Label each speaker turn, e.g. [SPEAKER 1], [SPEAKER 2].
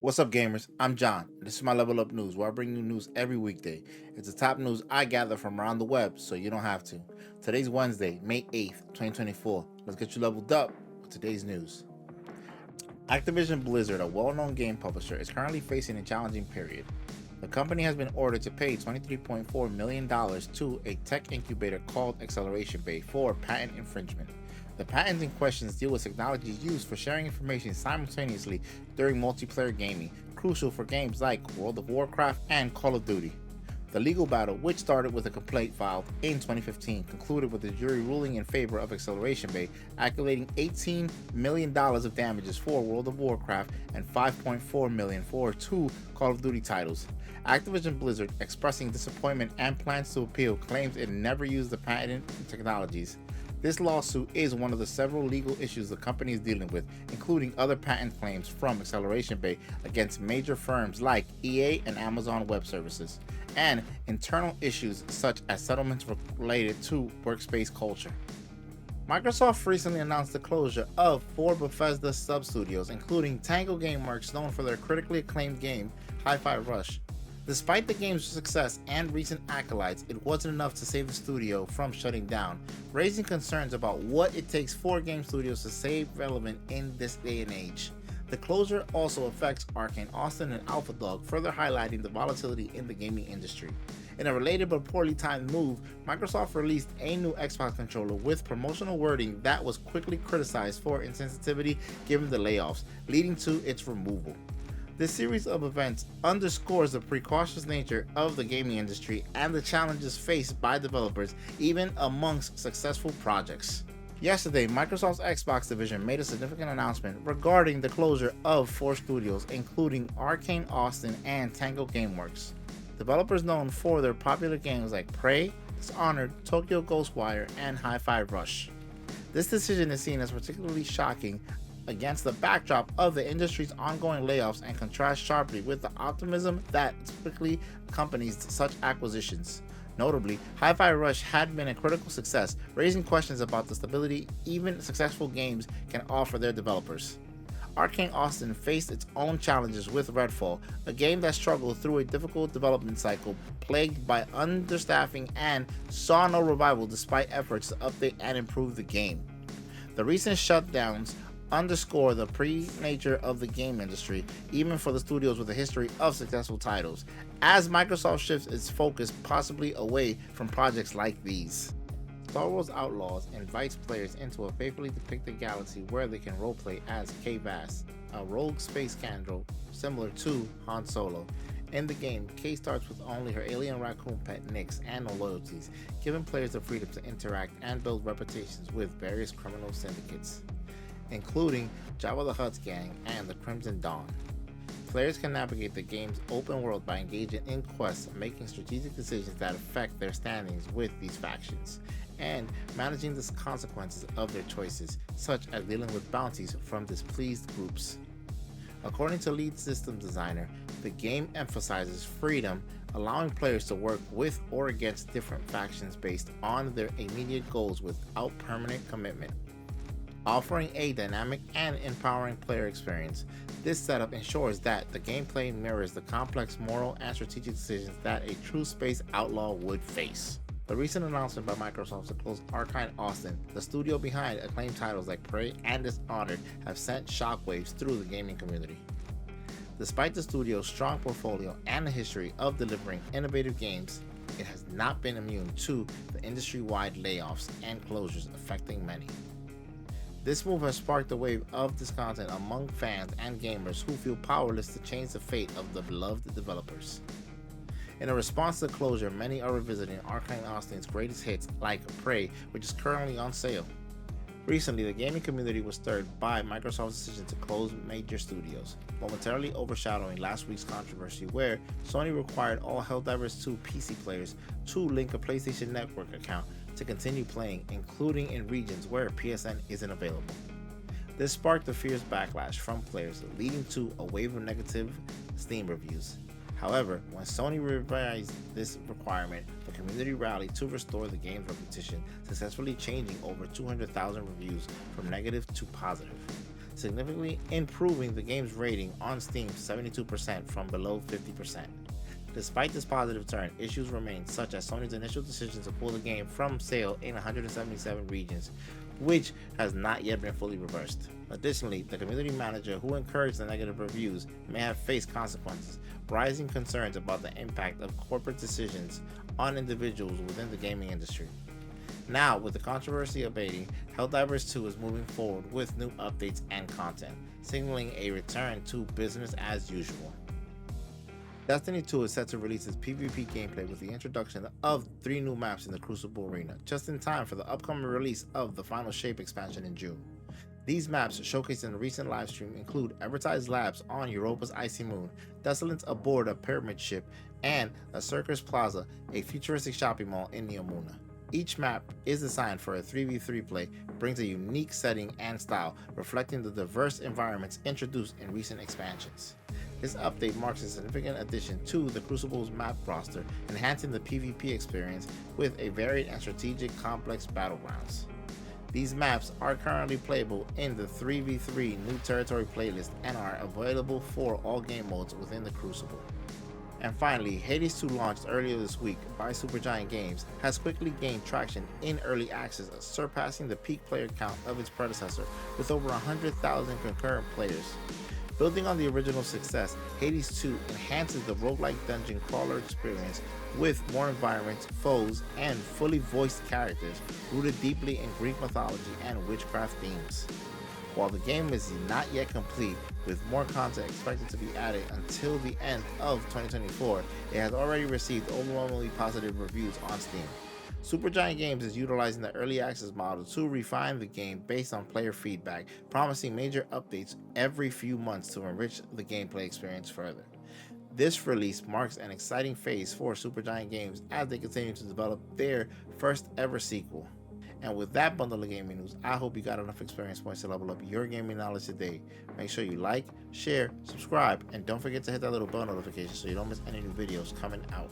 [SPEAKER 1] What's up, gamers? I'm John. This is my Level Up News, where I bring you news every weekday. It's the top news I gather from around the web, so you don't have to. Today's Wednesday, May 8th, 2024. Let's get you leveled up with today's news. Activision Blizzard, a well-known game publisher, is currently facing a challenging period. The company has been ordered to pay $23.4 million to a tech incubator called Acceleration Bay for patent infringement. The patents in question deal with technologies used for sharing information simultaneously during multiplayer gaming, crucial for games like World of Warcraft and Call of Duty. The legal battle, which started with a complaint filed in 2015, concluded with the jury ruling in favor of Acceleration Bay, accumulating $18 million of damages for World of Warcraft and $5.4 million for two Call of Duty titles. Activision Blizzard, expressing disappointment and plans to appeal, claims it never used the patented technologies. This lawsuit is one of the several legal issues the company is dealing with, including other patent claims from Acceleration Bay against major firms like EA and Amazon Web Services, and internal issues such as settlements related to workspace culture. Microsoft recently announced the closure of 4 Bethesda sub-studios, including Tango Gameworks, known for their critically acclaimed game, Hi-Fi Rush. Despite the game's success and recent accolades, it wasn't enough to save the studio from shutting down, raising concerns about what it takes for game studios to stay relevant in this day and age. The closure also affects Arcane Austin and Alpha Dog, further highlighting the volatility in the gaming industry. In a related but poorly timed move, Microsoft released a new Xbox controller with promotional wording that was quickly criticized for insensitivity given the layoffs, leading to its removal. This series of events underscores the precautious nature of the gaming industry and the challenges faced by developers even amongst successful projects. Yesterday, Microsoft's Xbox division made a significant announcement regarding the closure of 4 studios, including Arcane Austin and Tango Gameworks. Developers known for their popular games like Prey, Dishonored, Tokyo Ghostwire, and Hi-Fi Rush. This decision is seen as particularly shocking against the backdrop of the industry's ongoing layoffs and contrasts sharply with the optimism that typically accompanies such acquisitions. Notably, Hi-Fi Rush had been a critical success, raising questions about the stability even successful games can offer their developers. Arcane Austin faced its own challenges with Redfall, a game that struggled through a difficult development cycle plagued by understaffing and saw no revival despite efforts to update and improve the game. The recent shutdowns underscore the nature of the game industry, even for the studios with a history of successful titles, as Microsoft shifts its focus possibly away from projects like these. Star Wars Outlaws invites players into a faithfully depicted galaxy where they can roleplay as Kay Vass, a rogue space candle similar to Han Solo. In the game, Kay starts with only her alien raccoon pet Nix and no loyalties, giving players the freedom to interact and build reputations with various criminal syndicates, including Jabba the Hutt's gang and the Crimson Dawn. Players can navigate the game's open world by engaging in quests, making strategic decisions that affect their standings with these factions, and managing the consequences of their choices, such as dealing with bounties from displeased groups. According to lead system designer, the game emphasizes freedom, allowing players to work with or against different factions based on their immediate goals without permanent commitment. Offering a dynamic and empowering player experience, this setup ensures that the gameplay mirrors the complex moral and strategic decisions that a true space outlaw would face. The recent announcement by Microsoft to close Arcane Austin, the studio behind acclaimed titles like Prey and Dishonored, have sent shockwaves through the gaming community. Despite the studio's strong portfolio and a history of delivering innovative games, it has not been immune to the industry-wide layoffs and closures affecting many. This move has sparked a wave of discontent among fans and gamers who feel powerless to change the fate of the beloved developers. In a response to the closure, many are revisiting Arcane Austin's greatest hits like Prey, which is currently on sale. Recently, the gaming community was stirred by Microsoft's decision to close major studios, momentarily overshadowing last week's controversy where Sony required all Helldivers 2 PC players to link a PlayStation Network account to continue playing, including in regions where PSN isn't available. This sparked a fierce backlash from players, leading to a wave of negative Steam reviews. However, when Sony revised this requirement, the community rallied to restore the game's reputation, successfully changing over 200,000 reviews from negative to positive. significantly improving the game's rating on Steam to 72% from below 50%. Despite this positive turn, issues remain, such as Sony's initial decision to pull the game from sale in 177 regions, which has not yet been fully reversed. Additionally, the community manager who encouraged the negative reviews may have faced consequences, rising concerns about the impact of corporate decisions on individuals within the gaming industry. Now, with the controversy abating, Helldivers 2 is moving forward with new updates and content, signaling a return to business as usual. Destiny 2 is set to release its PvP gameplay with the introduction of 3 new maps in the Crucible arena, just in time for the upcoming release of the Final Shape expansion in June. These maps, showcased in a recent livestream, include Advertised Labs on Europa's icy moon, Desolants aboard a pyramid ship, and a Circus Plaza, a futuristic shopping mall in Neomuna. Each map is designed for a 3v3 play, brings a unique setting and style, reflecting the diverse environments introduced in recent expansions. This update marks a significant addition to the Crucible's map roster, enhancing the PvP experience with a varied and strategic complex battlegrounds. These maps are currently playable in the 3v3 New Territory playlist and are available for all game modes within the Crucible. And finally, Hades 2, launched earlier this week by Supergiant Games, has quickly gained traction in early access, surpassing the peak player count of its predecessor with over 100,000 concurrent players. Building on the original success, Hades 2 enhances the roguelike dungeon crawler experience with more environments, foes, and fully voiced characters rooted deeply in Greek mythology and witchcraft themes. While the game is not yet complete, with more content expected to be added until the end of 2024, it has already received overwhelmingly positive reviews on Steam. Supergiant Games is utilizing the early access model to refine the game based on player feedback, promising major updates every few months to enrich the gameplay experience further. This release marks an exciting phase for Supergiant Games as they continue to develop their first ever sequel. And with that bundle of gaming news, I hope you got enough experience points to level up your gaming knowledge today. Make sure you like, share, subscribe, and don't forget to hit that little bell notification so you don't miss any new videos coming out.